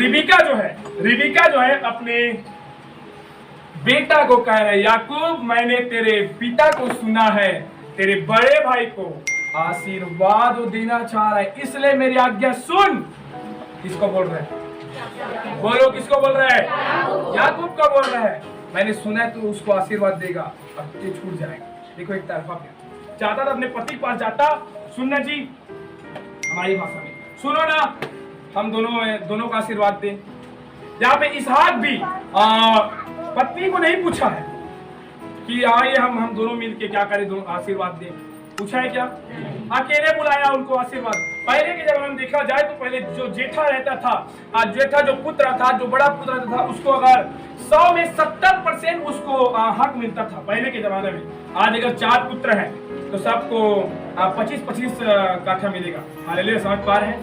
Rebekah जो है अपने बेटा को कह रहे, याकूब मैंने तेरे पिता को सुना है, तेरे बड़े भाई को आशीर्वाद देना चाह रहा है, इसलिए मेरी आज्ञा सुन। किसको बोल रहे हैं? बोलो किसको बोल रहा है? याकूब का बोल रहा है। मैंने सुना है तो उसको आशीर्वाद देगा और ये छूट जाएगा। देखो एक तरफा क्या चाहता था, अपने पति के पास जाता। सुनना जी हमारी भाषा में, सुनो ना, हम दोनों का आशीर्वाद दे। यहाँ पे इसहाक भी पत्नी को नहीं पूछा है कि आइए हम दोनों मिलके क्या करें, दोनों आशीर्वाद दें। पूछा है क्या? अकेले बुलाया उनको आशीर्वाद। पहले के जमाने में देखा जाए तो पहले जो जेठा रहता था, जेठा जो पुत्र था, जो बड़ा पुत्र था, उसको अगर 100 में 70% उसको हक मिलता था पहले के जमाने में। आज अगर 4 पुत्र हैं तो सबको 25-25 काठा मिलेगा। हालेलुया, समझ पा रहे हैं?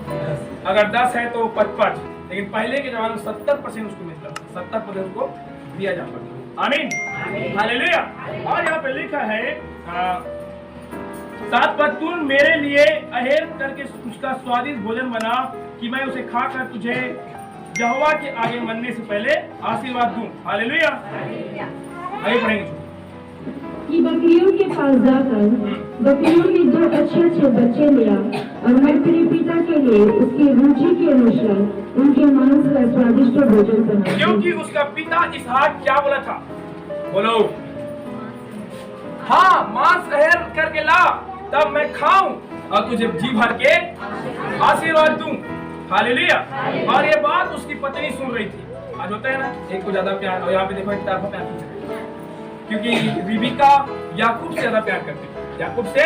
अगर 10 है तो 5-5, लेकिन पहले के जमाने में 70% उसको मिलता था, 70% उसको दिया जाता था। आमीन, हालेलुया। और यहाँ पे लिखा है 7 पद, तुम मेरे लिए अहेर करके उसका स्वादिष्ट भोजन बना कि मैं उसे खाकर तुझे यहोवा के आगे मरने से पहले आशीर्वाद दूं। हालेलुया। आगे पढ़ेंगे कि बकरियों के पास जाकर बकरियों में 2 अच्छे बच्चे लिया और मैं तेरे पिता के लिए उसकी रुचि के अनुसार उनके मांस का स्वादिष्ट भोजन बना। क्योंकि उसका पिता इसहाक क्या बोला था? बोलो, हाँ, मांस अहेर करके ला तब मैं खाऊं और तुझे जी भर के आशीर्वाद दूं। हालेलुया। और ये बात उसकी पत्नी सुन रही थी। आज होता है ना, एक को ज्यादा प्यार, और यहाँ पे देखो एक तरफा प्यार, क्योंकि रिबिका याकूब से ज्यादा प्यार करती थी, याकूब से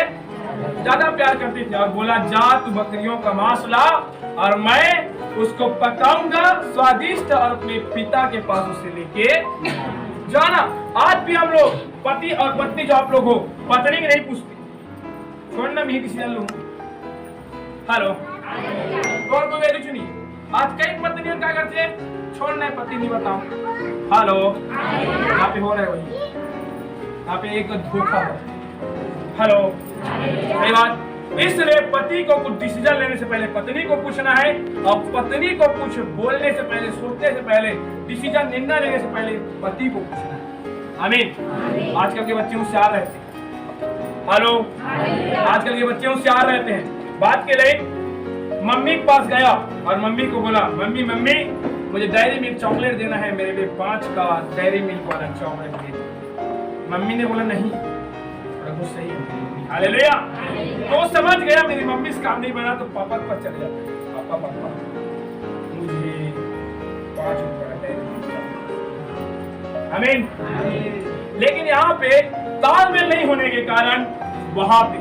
ज्यादा प्यार करती थी। और बोला, जा तू बकरियों का मांस ला और मैं उसको पकाऊंगा स्वादिष्ट और अपने पिता के पास उसे लेके जाना। आज भी हम लोग पति और पत्नी जो आप लोग हो, पत्नी की नहीं पूछती, छोड़ना मैं डिसीजन लूंगा। हेलो, कौन को वैल्यू चुनी? आज कई पत्नियां क्या करती है, छोड़ना है पति नहीं बताओ। हेलो, यहाँ पे हो रहा है वही, यहाँ पे एक धोखा है। हेलो, सही बात। इसलिए पति को कुछ डिसीजन लेने से पहले पत्नी को पूछना है, और पत्नी को कुछ बोलने से पहले, सोचने से पहले, डिसीजन निर्णय लेने से पहले पति को पूछना है। आमीन। आजकल के बच्चे होशियार रहते हैं। हेलो, आजकल के बच्चे होशियार रहते हैं। बात के लिए मम्मी के पास गया और मम्मी को बोला, मम्मी मुझे डेयरी मिल्क चॉकलेट देना है, मेरे लिए 5 का डेयरी मिल्क वाला चॉकलेट दे। मम्मी ने बोला नहीं, गुस्सा ही है। हालेलुया। तो समझ गया मेरी मम्मी से काम नहीं बना तो पापा के पास चले जाते, पापा मुझे 5 रुपया डेयरी मिल्क। आमीन। लेकिन यहाँ पे तालमेल नहीं होने के कारण वहां पे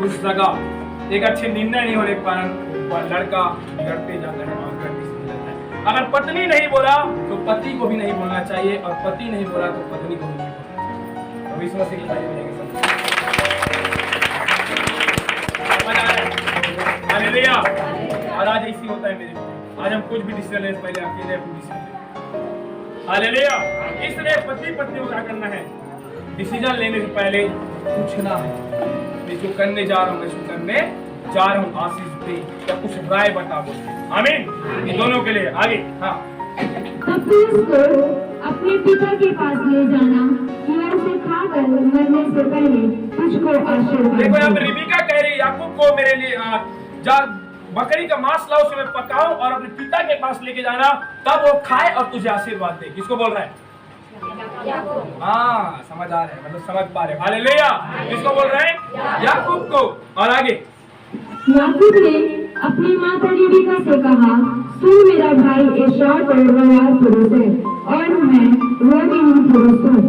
उस जगह एक अच्छे निर्णय नहीं होने के कारण लड़का बिगड़ते जाता है और गलती से जाता है। अगर पत्नी नहीं बोला तो पति को भी नहीं बोलना चाहिए, और पति नहीं बोला तो पत्नी को भी नहीं बोलना चाहिए। विश्वास की बात है। हालेलुया। और आज ऐसी होता है मेरे, आज हम कुछ भी डिसीजन लेने से पहले अकेले अपनी डिसीजन लेते। हालेलुया। इसलिए पति पत्नी को क्या करना है, डिसीजन लेने से पहले पूछना है, मैं जो करने जा रहा हूँ, मैं जो करने जा रहा हूँ, आशीष दे या कुछ राय बता बोल। आमीन। इन दोनों के लिए आगे। हाँ, उसको अपने पिता के पास ले जाना कि मैं उसे खाकर मरने से पहले तुझको आशीर्वाद। देखो यहाँ पे रिबिका कह रही है याकूब को, मेरे लिए जा बकरी का मांस लाओ, उसे मैं पकाऊं और अपने पिता के पास लेके जाना, तब वो खाए और तुझे आशीर्वाद दे। किसको बोल रहा है? हाँ, समझ आ रहे हैं, मतलब समझ पा रहे हैं। हालेलुया। किसको बोल रहे हैं? याकूब को। और आगे, याकूब ने अपनी माता रिबिका से कहा, तू मेरा भाई एसाव पैगंबर पुरुष है और मैं रोमीन पुरुष हूँ।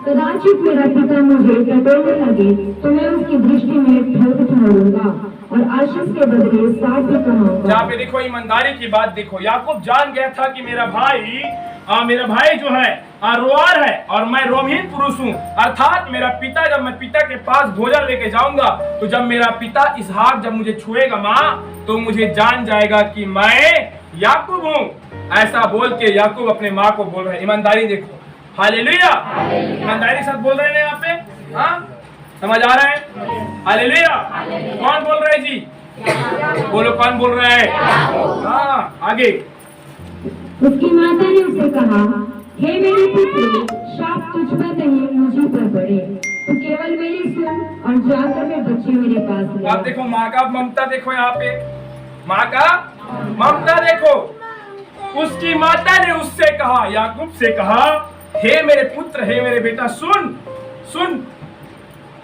कदाचित मेरा पिता मुझे टटोलने लगे तो मैं उसकी दृष्टि में ठग ठहरूंगा और आशीष के बदले 60 भी कमाऊंगा। जहाँ पे देखो ईमानदारी की बात देखो, याकूब जान गया था कि मेरा भाई जो है रोआर है और मैं रोमहीन पुरुष हूँ, अर्थात मेरा पिता, जब मैं पिता के पास भोजन लेके जाऊंगा तो जब मेरा पिता इसहाक जब मुझे छुएगा माँ, तो मुझे जान जाएगा कि मैं याकूब हूँ। ऐसा बोल के याकूब अपने माँ को बोल रहे हैं। ईमानदारी देखो। हालेलुया। ईमानदारी साथ बोल रहे हैं यहाँ पे। हाँ, समझ आ रहा है? हालेलुया। कौन बोल रहे हैं जी? बोलो, कौन बोल रहा है? हाँ, आगे उसकी माता ने उसे कहा, हे मेरे पुत्र, शाप तुझ पर नहीं मुझे पर पड़े। तो केवल मेरी सुन और जाकर वे बच्चे मेरे पास ले। आप देखो माँ का ममता, देखो यहाँ पे माँ का ममता देखो। उसकी माता ने उससे कहा, याकूब से कहा, हे मेरे पुत्र, हे मेरे बेटा, सुन सुन।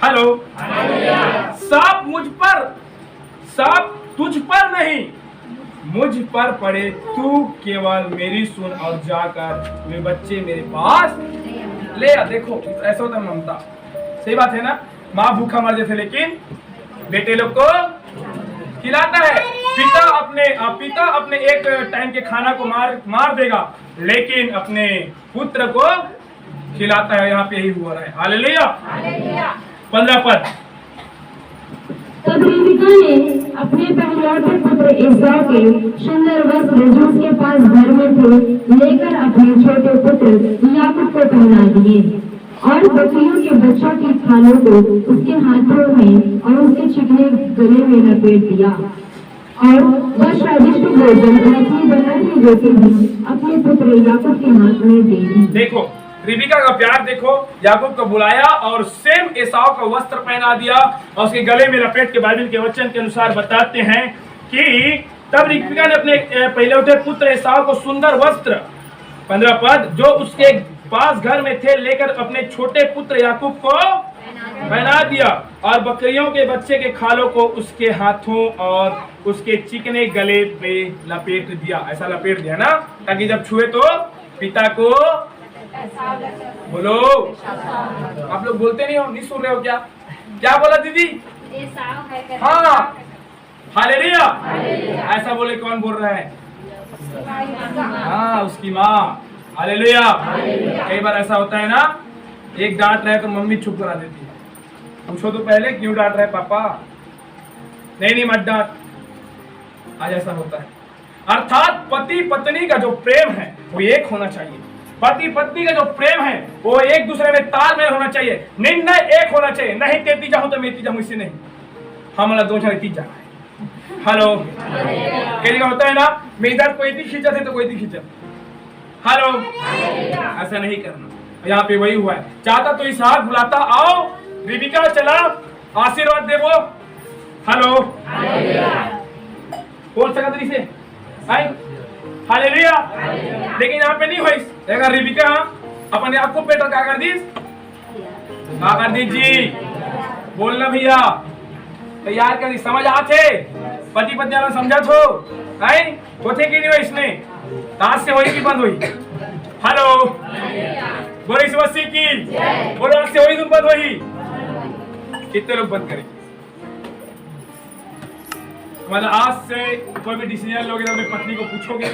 हेलो, साप मुझ पर, साप तुझ पर नहीं मुझ पर पड़े, तू केवल मेरी सुन और जाकर वे बच्चे मेरे पास ले आ। देखो ऐसा होता है ममता, सही बात है ना। माँ भूखा मर जाते लेकिन बेटे लोग को खिलाता है। पिता अपने एक टाइम के खाना को मार देगा, लेकिन अपने पुत्र को खिलाता है। यहाँ पे यही हुआ है। हालेलुया। 15 पद। तब रिबका ने अपने पहलौठे पुत्र एसाव के सुंदर वस्त्र जो उसके पास घर में थे लेकर अपने छोटे पुत्र याकूब को पहना दिए और बकरियों के बच्चों की खालों को उसके हाथों में और उसके चिकने गले में लपेट दिया और वह स्वादिष्ट भोजन और अपनी बनाई रोटी भी अपने पुत्र याकूब के हाथ में दे दी। देखो रिबका का प्यार देखो, याकूब को बुलाया और सेम एसाव का वस्त्र पहना दिया और उसके गले में लपेट के बाइबल के वचन के अनुसार बताते हैं कि तब रिबका ने अपने पहले उठे पुत्र एसाव को सुंदर वस्त्र, 15 पद, जो उसके पास घर में थे लेकर अपने छोटे पुत्र याकूब को पहना दिया और बकरियों के बच्चे के खालों को उसके हाथों और उसके चिकने गले पे लपेट दिया। ऐसा लपेट दिया ना, ताकि जब छुए तो पिता को बोलो। आप लोग बोलते नहीं हो, नहीं सुन रहे हो क्या? क्या बोला दीदी? हाँ, हालेलुया। ऐसा बोले कौन बोल रहा है? हाँ, उसकी माँ। हालेलुया। कई बार ऐसा होता है ना, एक डांट रहे तो मम्मी चुप करा देती है। पूछो तो पहले क्यों डांट रहे पापा? नहीं मत डांट। आज ऐसा होता है। अर्थात पति पत्नी का जो प्रेम है वो एक होना चाहिए। पति पत्नी का जो प्रेम है वो एक दूसरे में तालमेल होना चाहिए, निर्णय एक होना चाहिए। नहीं तेती जाऊं तो मेती जाऊं, इससे नहीं, हमारा दो चार तीज जाना है। हेलो, कई जगह होता है ना, मैं इधर कोई भी खींचा थे तो कोई भी खींचा। हेलो, ऐसा नहीं करना। यहाँ पे वही हुआ है। चाहता तो इसहाक बुलाता, आओ रिबका चला, आशीर्वाद दे वो। हेलो, बोल सका तरी से हालेलुया। लेकिन यहाँ पे नहीं हुई। देखा रिबका अपने आप को पेटर क्या कर दी जी, बोलना भैया, तैयार कर दी। समझ आते पति पत्नी वाला समझा थो होते कि नहीं हुई? इसने आज से हुई कि बंद हुई? हेलो, बोलो इस मसीह की, बोलो आज से हुई तुम बंद हुई? कितने लोग बंद करें? मतलब आज से कोई भी डिसीजन लोगे तो अपनी पत्नी को पूछोगे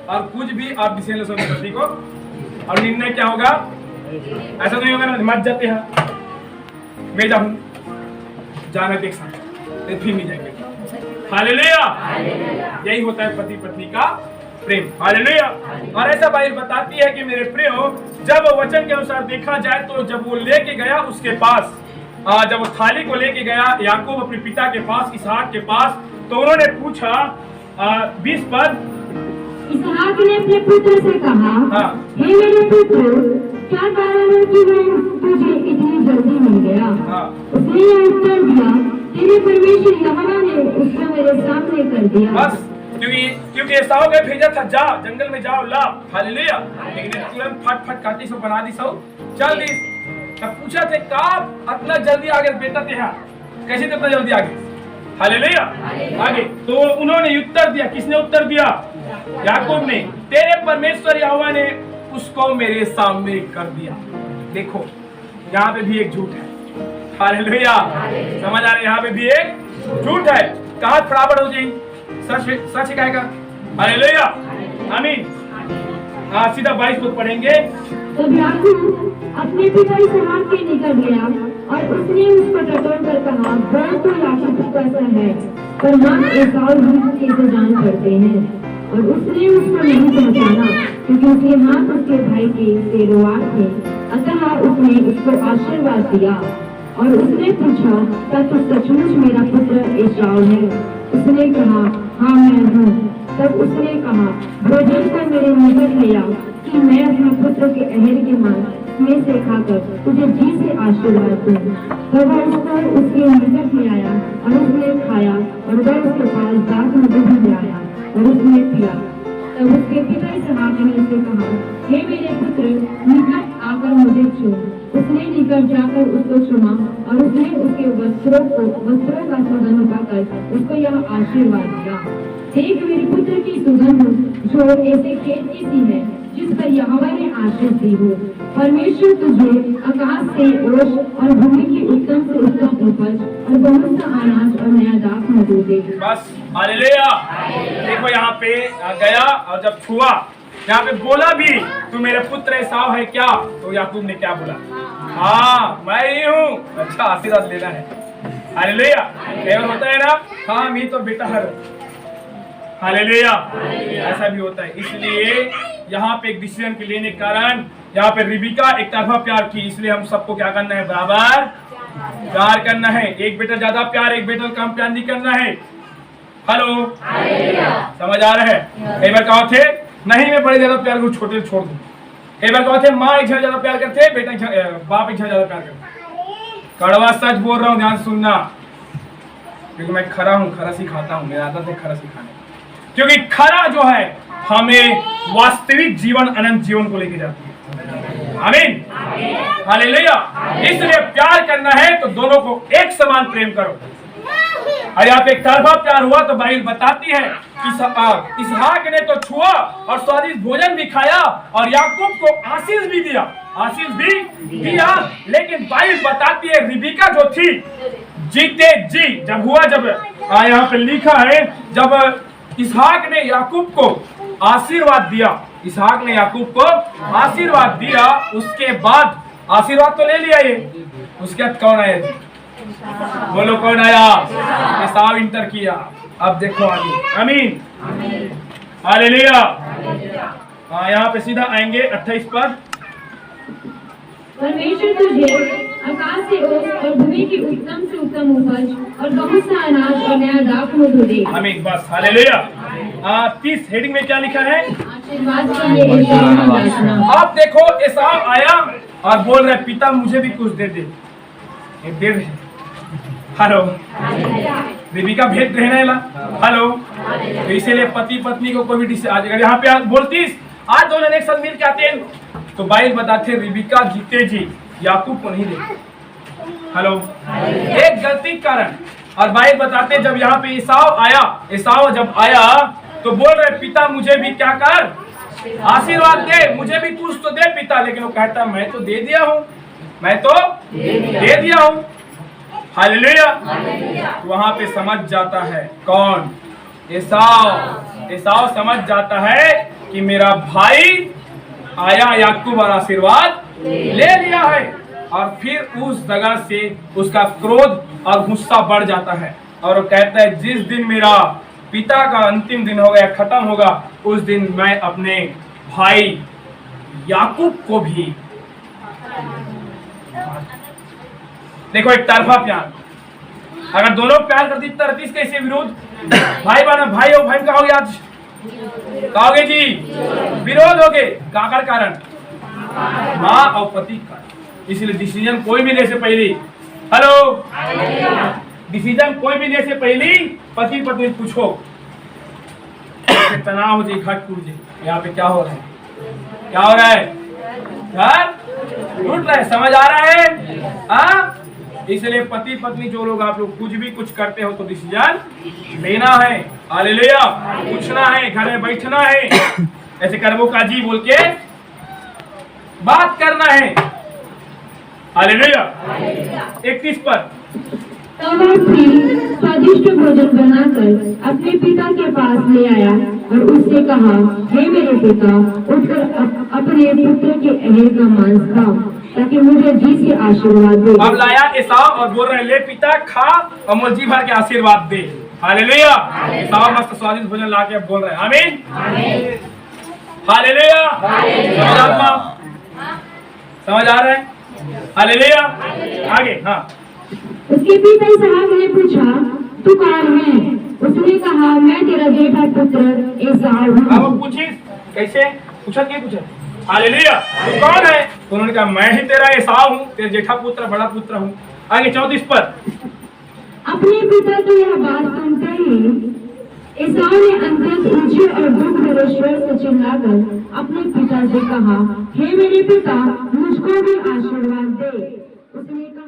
और कुछ भी आप डिसीजन लो अपनी पत्नी को, और निर्णय क्या होगा? ऐसा नहीं होगा ना मत जाते हैं, मैं जाऊं जाना देख सकते फिर नहीं जाएंगे। हालेलुया। यही होता है पति पत्नी का प्रेम। हालेलुया। और ऐसा बाइबल बताती है कि मेरे प्रियो, जब वचन के अनुसार देखा जाए तो जब वो लेके गया उसके पास, जब वो थाली को लेके गया याकूब अपने पिता के पास, इसहाक के पास, तो उन्होंने पूछा 20 पद, इसहाक ने अपने पुत्र से कहा, हे मेरे पुत्र, क्या कारण है कि मैं तुझे इतनी जल्दी मिल गया? उसने यह उत्तर दिया, तेरे परमेश्वर यहोवा ने उसको मेरे सामने कर दिया। बस क्योंकि एसाव ने भेजा था, जा जंगल में जाओ ला। हालेलुया। लेकिन तुरंत फट काटी सब बना दी, सब चल दी। तब पूछा थे कब इतना जल्दी आ गए बेटा तेरा, कैसे इतना जल्दी आ गए? हालेलुया। आगे तो उन्होंने उत्तर दिया, किसने उत्तर दिया? याकूब ने, तेरे परमेश्वर यहोवा ने उसको मेरे सामने कर दिया। देखो यहाँ पे भी एक झूठ है। हालेलुया। समझ आ रहा है? यहाँ पे भी एक झूठ है। कहाँ बराबर हो जाए? सच कहेगा। हालेलुया। आमीन। सीधा 22 को पढ़ेंगे। तब याकूब अपने पिता इसहाक के निकल गया और उसने उसको टटोल कर कहा, वह तो याकूब का सा है, पर हम एसाव कैसे जान पड़ते हैं। और उसने उसको नहीं पहचाना क्योंकि उसके हाथ उसके भाई के पैरोवार थे। अतः उसने उसको आशीर्वाद दिया और उसने पूछा, क्या तू सचमुच मेरा पुत्र एसाव है? उसने कहा, हाँ मैं हूँ। तब उसने कहा, भोजन को मेरे निकट ले आओ कि मैं अपने पुत्र के अहेर के मांस में से खाकर तुझे जी से आशीर्वाद दूं। तब वह उसको उसके निकट ले आया और उसने खाया, और वह उसके पास दाख में दूध ले आया और उसने पिया। तब उसके पिता इसहाक ने उससे कहा, हे मेरे पुत्र, निकट आकर मुझे छू। उसने निकट जाकर उसको चूमा और उसने उसके वस्त्रों का सुगंध पाकर उसको यह आशीर्वाद दिया, देख मेरे पुत्र की सुगंध जो ऐसे खेत की सी है जिस पर यहोवा ने आशीष दी हो। परमेश्वर तुझे आकाश से ओश और भूमि की उत्तम से उत्तम उपज और बहुत सा अनाज और नया दाख न दे। बस हालेलुया। देखो यहाँ पे गया और जब छुआ, यहाँ पे बोला भी, तू मेरे पुत्र एसाव है क्या? तो याकूब ने क्या बोला? हाँ मैं ही हूँ। अच्छा, आशीर्वाद लेना है। हालेलुया। केवल होता है ना, हाँ मैं तो बेटा है। हालेलुया। ऐसा भी होता है। इसलिए यहाँ पे एक डिसीजन के लेने के कारण यहाँ पे रिबिका एक तरफा प्यार की, इसलिए हम सबको क्या करना है? बराबर प्यार करना है। एक बेटा ज्यादा प्यार, एक बेटा कम प्यार नहीं करना है। हेलो, समझ आ रहा है? कई बार कहा थे नहीं मैं बड़े ज्यादा प्यार को छोटे छोड़ दूं। कई बार कहा थे माँ एक ज्यादा प्यार करते, बेटा बाप एक ज्यादा प्यार करते। कड़वा सच बोल रहा हूँ, ध्यान सुनना, क्योंकि मैं खरा हूँ, खरा सिखाता हूँ। मेरा आदत है खरा सिखाने, क्योंकि खरा जो है हमें वास्तविक जीवन, अनंत जीवन को लेके जाती है। आमीन, हालेलुया। इसलिए प्यार करना है तो दोनों को एक समान प्रेम करो। और यहाँ पे एक तरफा प्यार हुआ तो बाइबल बताती है कि इसहाक ने तो छुआ और स्वादिष्ट भोजन भी खाया और याकूब को आशीष भी दिया, आशीष भी दिया। लेकिन बाइबल बताती है रिबिका जो थी, जीते जी जब हुआ, जब यहाँ पे लिखा है, जब इसहाक ने याकूब को आशीर्वाद दिया, इसहाक ने याकूब को आशीर्वाद दिया, उसके बाद आशीर्वाद तो ले लिया ये, उसके बाद कौन आया? बोलो कौन आया? एसाव इंटर किया। अब देखो आगे। आमीन, हालेलुया। हाँ, यहाँ पे सीधा आएंगे 28 पर। परमेश्वर तुझे आकाश से ओस और भूमि की उत्तम से उत्तम उपज और बहुत सा अनाज और नया दाख में दे। आमीन, बस हालेलुया। 30 हेडिंग में क्या लिखा है? आशीर्वाद के लिए एसाव याचना। आप देखो, एसाव आया और बोल रहे पिता मुझे भी कुछ दे दे। हेलो, रिबिका भेंट रहने ला। हेलो, तो इसीलिए पति पत्नी को कोई भी अगर यहाँ पे बोलतीस आज दोनों एक साथ मिल के आते हैं तो बाइबल बताते रिबिका जीते जी याकूब को नहीं देते। हेलो, एक गलती के कारण। और बाइबल बताते जब यहाँ पे एसाव आया, एसाव जब आया तो बोल रहे पिता मुझे भी क्या कर, आशीर्वाद दे, मुझे भी कुछ तो दे पिता। लेकिन वो कहता मैं तो दे दिया हूँ, मैं तो दे दिया हूँ। हालेलुया। वहां पे समझ जाता है कौन? एसाव। एसाव समझ जाता है कि मेरा भाई आया याकूब और आशीर्वाद ले लिया है, और फिर उस जगह से उसका क्रोध और गुस्सा बढ़ जाता है और वो कहता है जिस दिन मेरा पिता का अंतिम दिन हो गया, खत्म होगा, उस दिन मैं अपने भाई याकूब को भी। देखो, एक तरफा प्यार। अगर दोनों प्यार करती तरह कैसे विरोध? भाई बहन, भाई हो भाई कहोगे, आज कहोगे जी विरोध हो गए, काकर कारण? माँ और पति का। इसलिए डिसीजन कोई भी लेने से पहले, हेलो, डिसीजन कोई भी लेने से पहले पति पत्नी पूछो, तनाव हो जाए, घट टूट जाए, यहाँ पे क्या हो रहा है, क्या हो रहा है? घर टूट रहा है। समझ आ रहा है? हाँ, इसलिए पति पत्नी जो लोग, आप लोग कुछ भी कुछ करते हो तो डिसीजन लेना है। हालेलुया। पूछना है, घर में बैठना है, ऐसे कर्मों का जी बोल के बात करना है। हालेलुया। 31 पर। तब वह फिर स्वादिष्ट भोजन बनाकर अपने पिता के पास ले आया और उससे कहा, हे मेरे पिता, उठकर अपने पुत्र के अहेर का मांस खाओ ताकि मुझे जी से आशीर्वाद दे। अब लाया एसाव और बोल रहे ले पिता खा और मुझे जी भर के आशीर्वाद दे। हालेलुया। एसाव मस्त स्वादिष्ट भोजन ला के बोल रहे हैं। आमीन, हालेलुया। समझ आ रहा है? हालेलुया। आगे। हाँ, उसके पिता इसहाक ने पूछा, तू कौन है? उसने कहा, मैं तेरा जेठा पुत्र एसाव अब हूँ। वो पूछी कैसे पूछा, क्या पूछा? हालेलुया। तू कौन है? तो उन्होंने कहा मैं ही तेरा एसाव हूँ, तेरा जेठा पुत्र, बड़ा पुत्र हूँ। आगे 34 पर। अपने पिता की यह बात सुनते ही एसाव ने अत्यंत ऊंचे और दुख भरे स्वर से चिल्लाकर अपने पिता से कहा, हे मेरे पिता, मुझको भी आशीर्वाद दे। उसने कहा,